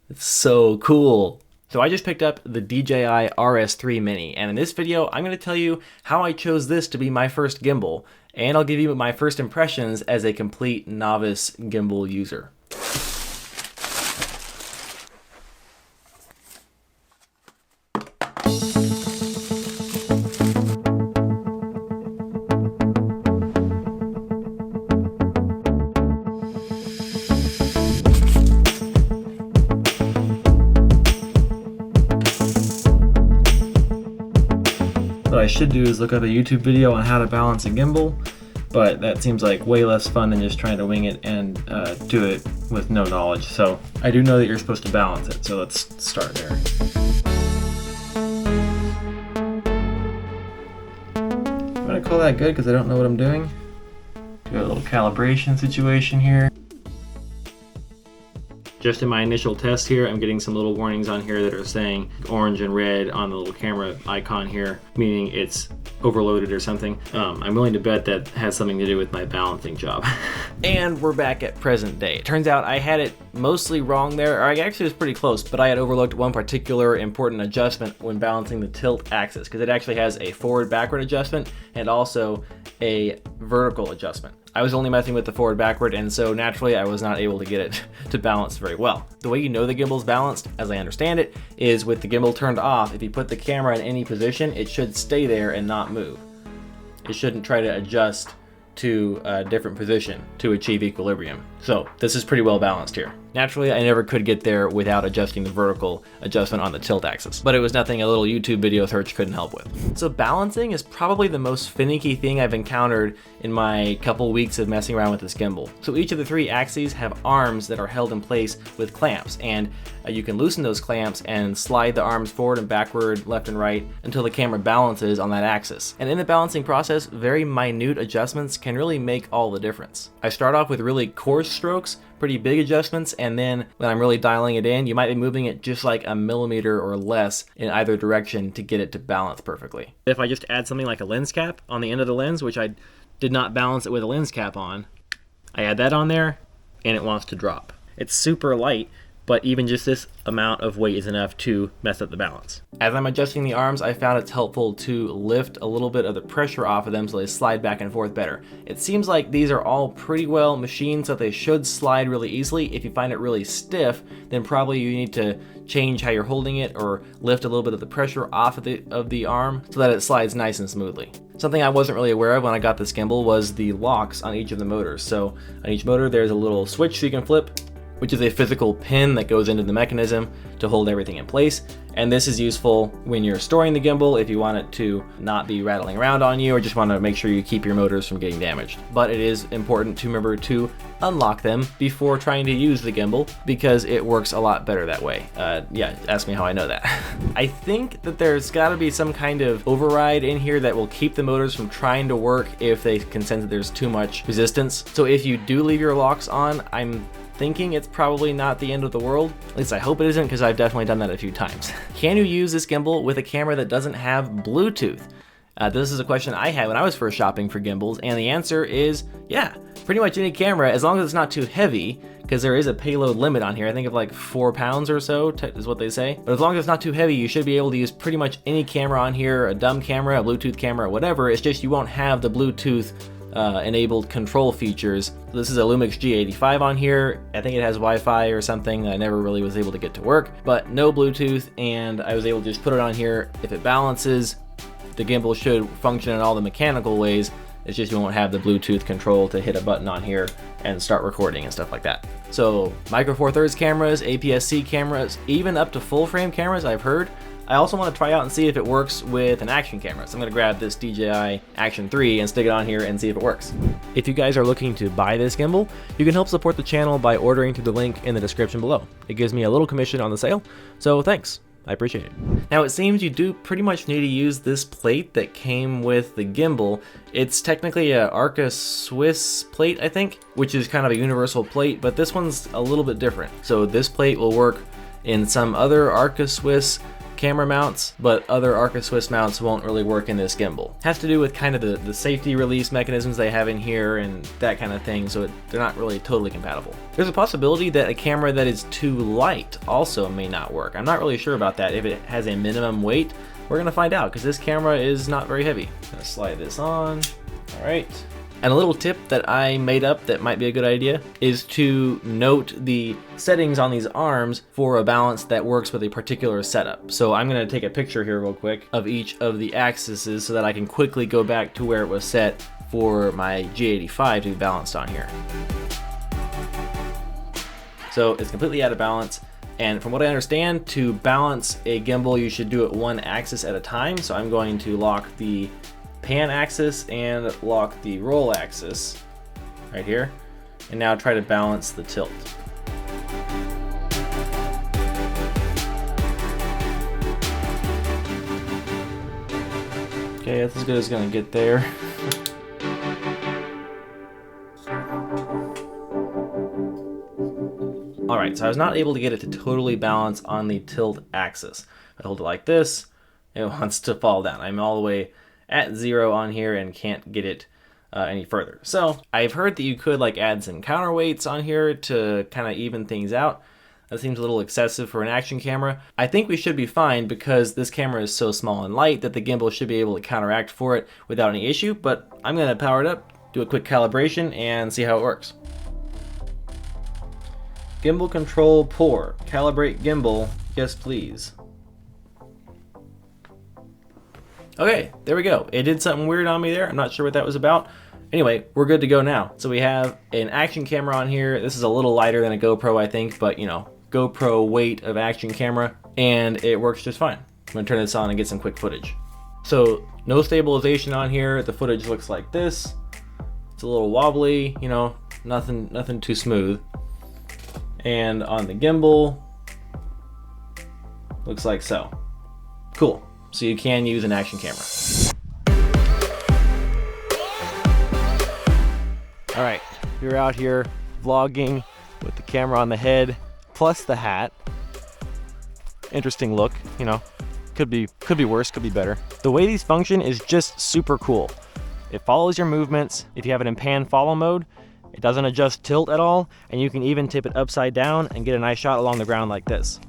It's so cool. So I just picked up the DJI RS3 Mini, and in this video, I'm going to tell you how I chose this to be my first gimbal, and I'll give you my first impressions as a complete novice gimbal user. What I should do is look up a YouTube video on how to balance a gimbal, but that seems like way less fun than just trying to wing it and do it with no knowledge. So I do know that you're supposed to balance it, so let's start there. I'm gonna call that good because I don't know what I'm doing. Do a little calibration situation here. Just in my initial test here, I'm getting some little warnings on here that are saying orange and red on the little camera icon here, meaning it's overloaded or something. I'm willing to bet that has something to do with my balancing job. And we're back at present day. It turns out I had it mostly wrong there, or I actually was pretty close, but I had overlooked one particular important adjustment when balancing the tilt axis, because it actually has a forward-backward adjustment and also a vertical adjustment. I was only messing with the forward-backward, and so naturally I was not able to get it to balance very well. The way you know the gimbal's balanced, as I understand it, is with the gimbal turned off. If you put the camera in any position, it should stay there and not move. It shouldn't try to adjust to a different position to achieve equilibrium. So this is pretty well balanced here. Naturally, I never could get there without adjusting the vertical adjustment on the tilt axis, but it was nothing a little YouTube video search couldn't help with. So balancing is probably the most finicky thing I've encountered in my couple weeks of messing around with this gimbal. So each of the three axes have arms that are held in place with clamps, and you can loosen those clamps and slide the arms forward and backward, left and right, until the camera balances on that axis. And in the balancing process, very minute adjustments can really make all the difference. I start off with really coarse strokes, pretty big adjustments, and then when I'm really dialing it in, you might be moving it just like a millimeter or less in either direction to get it to balance perfectly. If I just add something like a lens cap on the end of the lens, which I did not balance it with a lens cap on, I add that on there and it wants to drop. It's super light, but even just this amount of weight is enough to mess up the balance. As I'm adjusting the arms, I found it's helpful to lift a little bit of the pressure off of them so they slide back and forth better. It seems like these are all pretty well machined, so they should slide really easily. If you find it really stiff, then probably you need to change how you're holding it or lift a little bit of the pressure off of the arm so that it slides nice and smoothly. Something I wasn't really aware of when I got this gimbal was the locks on each of the motors. So on each motor, there's a little switch so you can flip, which is a physical pin that goes into the mechanism to hold everything in place. And this is useful when you're storing the gimbal if you want it to not be rattling around on you or just want to make sure you keep your motors from getting damaged. But it is important to remember to unlock them before trying to use the gimbal because it works a lot better that way. Yeah, ask me how I know that. I think that there's got to be some kind of override in here that will keep the motors from trying to work if they can sense that there's too much resistance. So if you do leave your locks on, I'm thinking it's probably not the end of the world. At least I hope it isn't, because I've definitely done that a few times. Can you use this gimbal with a camera that doesn't have Bluetooth? This is a question I had when I was first shopping for gimbals, and the answer is yeah. Pretty much any camera, as long as it's not too heavy, because there is a payload limit on here. I think of like 4 pounds or so is what they say. But as long as it's not too heavy, you should be able to use pretty much any camera on here, a dumb camera, a Bluetooth camera, whatever. It's just you won't have the Bluetooth enabled control features. This is a Lumix G85 on here. I think it has Wi-Fi or something that I never really was able to get to work, but no Bluetooth, and I was able to just put it on here. If it balances, the gimbal should function in all the mechanical ways. It's just you won't have the Bluetooth control to hit a button on here and start recording and stuff like that. So Micro Four Thirds cameras, APS-C cameras, even up to full frame cameras I've heard. I also want to try out and see if it works with an action camera. So I'm going to grab this DJI Action 3 and stick it on here and see if it works. If you guys are looking to buy this gimbal, you can help support the channel by ordering through the link in the description below. It gives me a little commission on the sale, so thanks. I appreciate it. Now it seems you do pretty much need to use this plate that came with the gimbal. It's technically a Arca Swiss plate, I think, which is kind of a universal plate, but this one's a little bit different. So this plate will work in some other Arca Swiss camera mounts, but other Arca Swiss mounts won't really work in this gimbal. It has to do with kind of the safety release mechanisms they have in here and that kind of thing, so they're not really totally compatible. There's a possibility that a camera that is too light also may not work. I'm not really sure about that. If it has a minimum weight, we're gonna find out, because this camera is not very heavy. Gonna slide this on. All right. And a little tip that I made up that might be a good idea is to note the settings on these arms for a balance that works with a particular setup. So I'm gonna take a picture here real quick of each of the axes so that I can quickly go back to where it was set for my G85 to be balanced on here. So it's completely out of balance. And from what I understand, to balance a gimbal, you should do it one axis at a time. So I'm going to lock the pan axis and lock the roll axis right here, and now try to balance the tilt. Okay, that's as good as it's gonna get there. Alright, so I was not able to get it to totally balance on the tilt axis. I hold it like this, it wants to fall down. I'm all the way at 0 on here and can't get it any further. So I've heard that you could like add some counterweights on here to kind of even things out. That seems a little excessive for an action camera. I think we should be fine because this camera is so small and light that the gimbal should be able to counteract for it without any issue, but I'm gonna power it up, do a quick calibration, and see how it works. Gimbal control poor. Calibrate gimbal, yes please. Okay, there we go. It did something weird on me there. I'm not sure what that was about. Anyway, we're good to go now. So we have an action camera on here. This is a little lighter than a GoPro, I think, but you know, GoPro weight of action camera, and it works just fine. I'm gonna turn this on and get some quick footage. So no stabilization on here. The footage looks like this. It's a little wobbly, you know, nothing too smooth. And on the gimbal, looks like so. Cool. So you can use an action camera. All right, you're out here vlogging with the camera on the head plus the hat. Interesting look, you know. Could be worse, could be better. The way these function is just super cool. It follows your movements. If you have it in pan follow mode, it doesn't adjust tilt at all, and you can even tip it upside down and get a nice shot along the ground like this.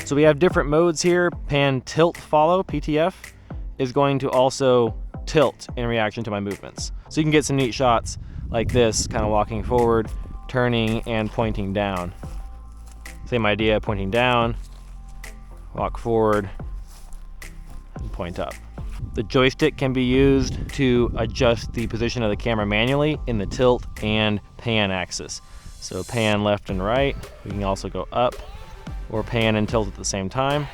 So we have different modes here. Pan tilt follow, PTF, is going to also tilt in reaction to my movements. So you can get some neat shots like this, kind of walking forward, turning, and pointing down. Same idea, pointing down, walk forward, and point up. The joystick can be used to adjust the position of the camera manually in the tilt and pan axis. So pan left and right. We can also go up or pan and tilt at the same time.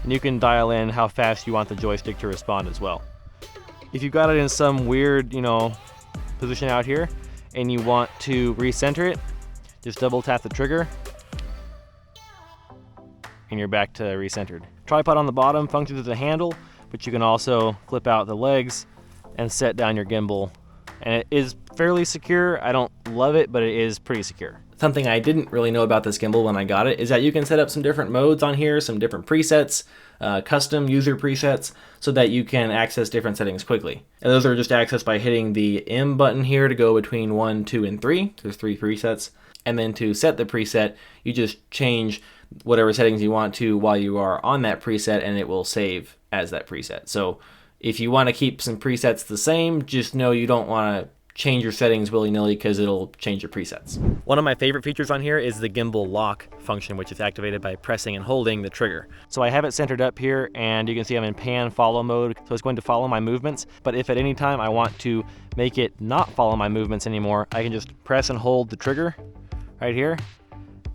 And you can dial in how fast you want the joystick to respond as well. If you've got it in some weird, you know, position out here and you want to recenter it, just double tap the trigger and you're back to recentered. Tripod on the bottom functions as a handle, but you can also flip out the legs and set down your gimbal. And it is fairly secure. I don't love it, but it is pretty secure. Something I didn't really know about this gimbal when I got it is that you can set up some different modes on here, some different presets, custom user presets, so that you can access different settings quickly. And those are just accessed by hitting the M button here to go between 1, 2, and 3. There's 3 presets. And then to set the preset, you just change whatever settings you want to while you are on that preset, and it will save as that preset. So if you want to keep some presets the same, just know you don't want to change your settings willy-nilly because it'll change your presets. One of my favorite features on here is the Gimbal Lock function, which is activated by pressing and holding the trigger. So I have it centered up here, and you can see I'm in pan follow mode, so it's going to follow my movements. But if at any time I want to make it not follow my movements anymore, I can just press and hold the trigger right here,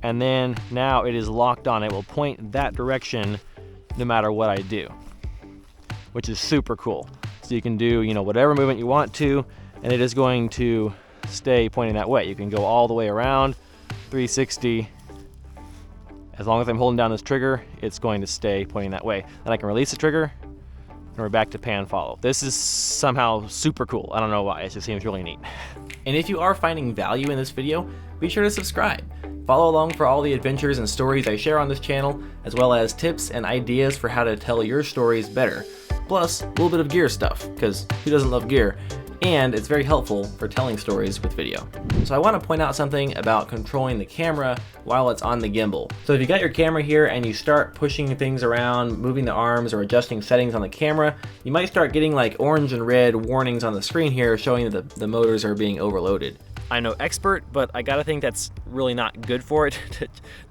and then now it is locked on. It will point that direction no matter what I do, which is super cool. So you can do, you know, whatever movement you want to, and it is going to stay pointing that way. You can go all the way around, 360. As long as I'm holding down this trigger, it's going to stay pointing that way. Then I can release the trigger, and we're back to pan follow. This is somehow super cool. I don't know why, it just seems really neat. And if you are finding value in this video, be sure to subscribe. Follow along for all the adventures and stories I share on this channel, as well as tips and ideas for how to tell your stories better. Plus, a little bit of gear stuff, because who doesn't love gear? And it's very helpful for telling stories with video. So I want to point out something about controlling the camera while it's on the gimbal. So if you got your camera here and you start pushing things around, moving the arms or adjusting settings on the camera, you might start getting like orange and red warnings on the screen here showing that the motors are being overloaded. I'm no expert, but I gotta think that's really not good for it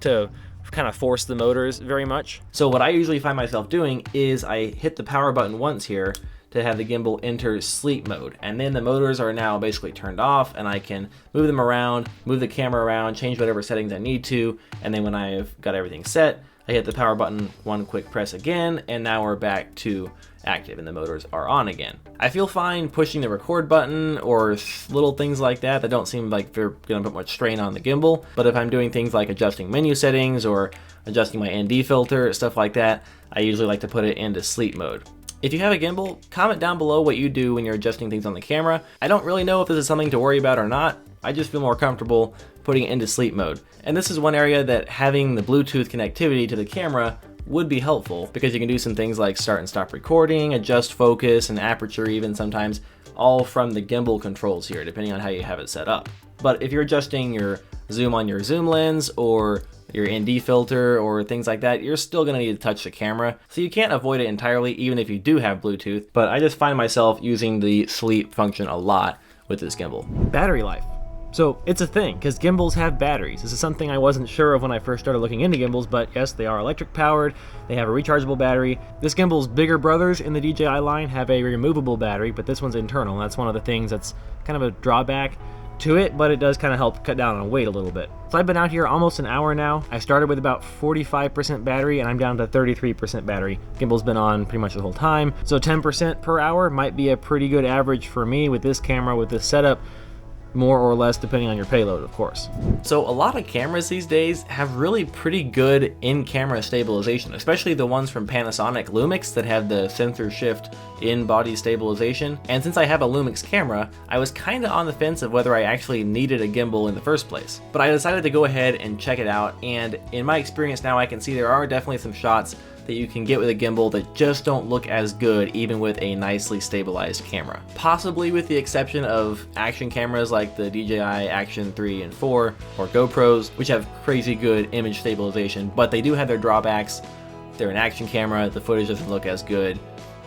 to kind of force the motors very much. So what I usually find myself doing is I hit the power button once here to have the gimbal enter sleep mode, and then the motors are now basically turned off and I can move them around, move the camera around, change whatever settings I need to, and then when I've got everything set, I hit the power button one quick press again, and now we're back to active and the motors are on again. I feel fine pushing the record button or little things like that that don't seem like they're gonna put much strain on the gimbal, but if I'm doing things like adjusting menu settings or adjusting my ND filter, stuff like that, I usually like to put it into sleep mode. If you have a gimbal, comment down below what you do when you're adjusting things on the camera. I don't really know if this is something to worry about or not. I just feel more comfortable putting it into sleep mode. And this is one area that having the Bluetooth connectivity to the camera would be helpful, because you can do some things like start and stop recording, adjust focus and aperture even sometimes, all from the gimbal controls here, depending on how you have it set up. But if you're adjusting your zoom on your zoom lens or your ND filter or things like that, you're still gonna need to touch the camera. So you can't avoid it entirely even if you do have Bluetooth, but I just find myself using the sleep function a lot with this gimbal. Battery life. So it's a thing, because gimbals have batteries. This is something I wasn't sure of when I first started looking into gimbals, but yes, they are electric powered, they have a rechargeable battery. This gimbal's bigger brothers in the DJI line have a removable battery, but this one's internal. That's one of the things that's kind of a drawback to it, but it does kind of help cut down on weight a little bit. So I've been out here almost an hour now. I started with about 45% battery and I'm down to 33% battery. Gimbal's been on pretty much the whole time. So 10% per hour might be a pretty good average for me with this camera, with this setup. More or less depending on your payload, of course. So a lot of cameras these days have really pretty good in-camera stabilization, especially the ones from Panasonic Lumix that have the sensor shift in-body stabilization. And since I have a Lumix camera, I was kind of on the fence of whether I actually needed a gimbal in the first place. But I decided to go ahead and check it out, and in my experience now I can see there are definitely some shots that you can get with a gimbal that just don't look as good even with a nicely stabilized camera. Possibly with the exception of action cameras like the DJI Action 3 and 4 or GoPros, which have crazy good image stabilization, but they do have their drawbacks. They're an action camera, the footage doesn't look as good,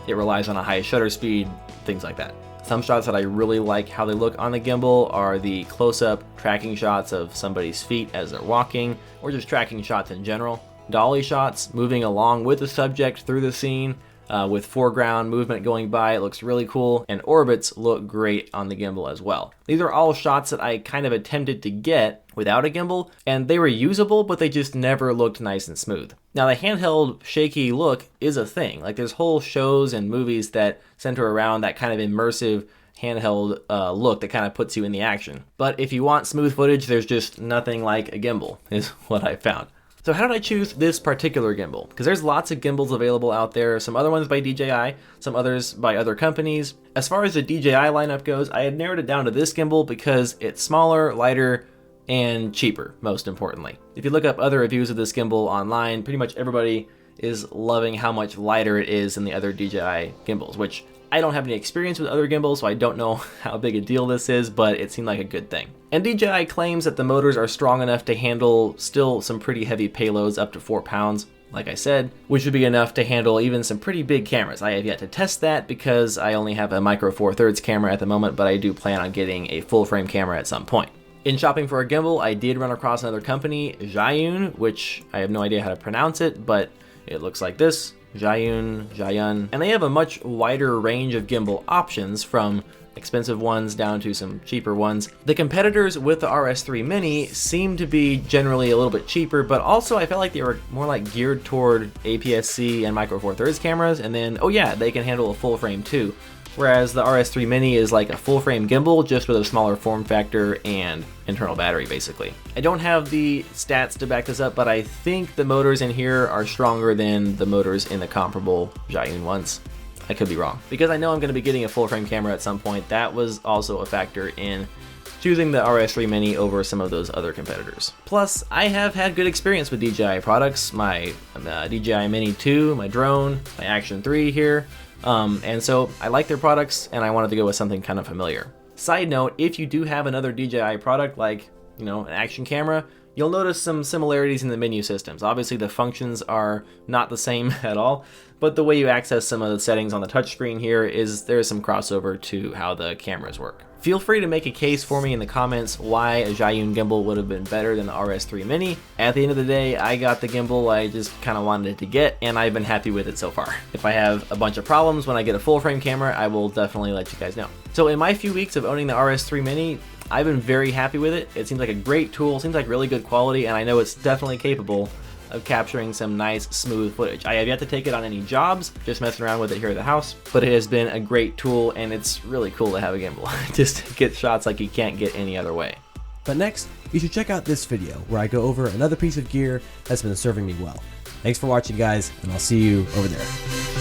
it relies on a high shutter speed, things like that. Some shots that I really like how they look on the gimbal are the close-up tracking shots of somebody's feet as they're walking, or just tracking shots in general. Dolly shots moving along with the subject through the scene with foreground movement going by, it looks really cool, and orbits look great on the gimbal as well. These are all shots that I kind of attempted to get without a gimbal, and they were usable, but they just never looked nice and smooth. Now the handheld shaky look is a thing. Like there's whole shows and movies that center around that kind of immersive handheld look that kind of puts you in the action. But if you want smooth footage, there's just nothing like a gimbal, is what I found. So how did I choose this particular gimbal? Because there's lots of gimbals available out there, some other ones by DJI, some others by other companies. As far as the DJI lineup goes, I had narrowed it down to this gimbal because it's smaller, lighter, and cheaper, most importantly. If you look up other reviews of this gimbal online, pretty much everybody is loving how much lighter it is than the other DJI gimbals, which I don't have any experience with other gimbals, so I don't know how big a deal this is, but it seemed like a good thing. And DJI claims that the motors are strong enough to handle still some pretty heavy payloads up to 4 pounds, like I said, which would be enough to handle even some pretty big cameras. I have yet to test that because I only have a micro four thirds camera at the moment, but I do plan on getting a full frame camera at some point. In shopping for a gimbal, I did run across another company, Zhiyun, which I have no idea how to pronounce it, but it looks like this. Zhiyun, and they have a much wider range of gimbal options, from expensive ones down to some cheaper ones. The competitors with the RS3 Mini seem to be generally a little bit cheaper, but also I felt like they were more like geared toward APS-C and micro four thirds cameras, and then, oh yeah, they can handle a full frame too. Whereas the RS3 Mini is like a full frame gimbal, just with a smaller form factor and internal battery, basically. I don't have the stats to back this up, but I think the motors in here are stronger than the motors in the comparable Zhiyun ones. I could be wrong. Because I know I'm going to be getting a full frame camera at some point, that was also a factor in choosing the RS3 Mini over some of those other competitors. Plus, I have had good experience with DJI products, my DJI Mini 2, my drone, my Action 3 here, and so I like their products and I wanted to go with something kind of familiar. Side note, if you do have another DJI product like, you know, an action camera, you'll notice some similarities in the menu systems. Obviously the functions are not the same at all, but the way you access some of the settings on the touchscreen here there is some crossover to how the cameras work. Feel free to make a case for me in the comments why a Zhiyun gimbal would have been better than the RS3 Mini. At the end of the day, I got the gimbal I just kind of wanted it to get, and I've been happy with it so far. If I have a bunch of problems when I get a full frame camera, I will definitely let you guys know. So in my few weeks of owning the RS3 Mini, I've been very happy with it. It seems like a great tool, seems like really good quality, and I know it's definitely capable of capturing some nice smooth footage. I have yet to take it on any jobs, just messing around with it here at the house, but it has been a great tool and it's really cool to have a gimbal just to get shots like you can't get any other way. But next, you should check out this video where I go over another piece of gear that's been serving me well. Thanks for watching, guys, and I'll see you over there.